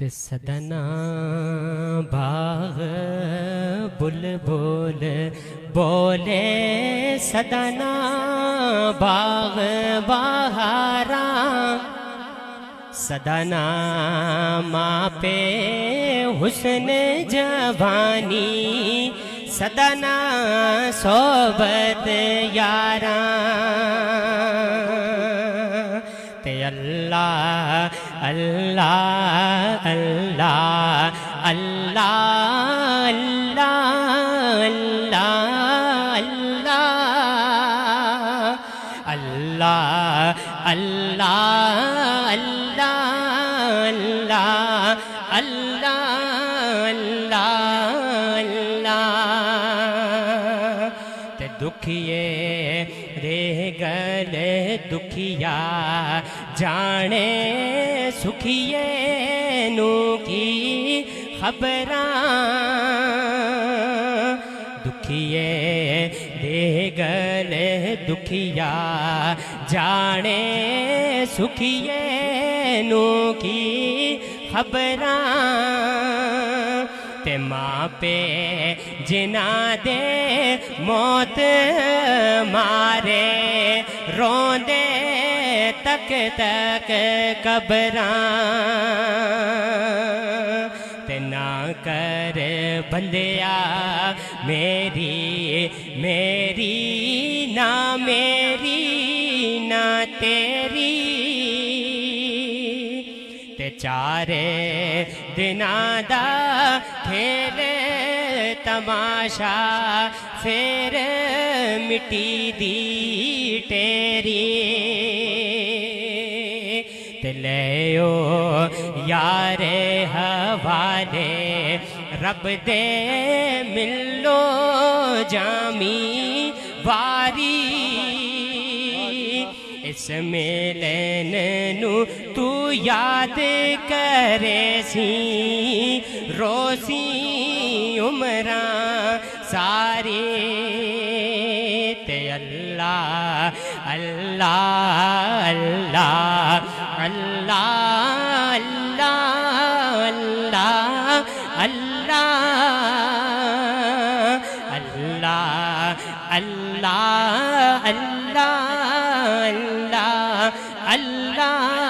سدنا باغ بلبل بولے سدنا باغ بہارا سدنا ماں پہ حسن جوانی سدنا صحبت یاراں تے اللہ اللہ اللہ اللہ اللہ اللہ اللہ اللہ اللہ اللہ اللہ تے دکھیے رہ گلے دکھیا جانے سکھیے نو کی خبراں دکھیے دے گلے دکھیا جانے سکھیے نو کی خبراں تے ماں پہ جنا دے موت مارے روندے تک تک قبراں تے نہ کر بندیا میری میری نہ میری نہ تیری تے چارے دناں دا کھیلے تماشا پھر مٹی دی ٹیری تے لیو یار حوالے رب دے ملو جامی واری اس ملن نو تو یاد کرے سی روسی عمراں ساری تے اللہ اللہ اللہ اللہ اللہ اللہ اللہ اللہ اللہ اللہ اللہ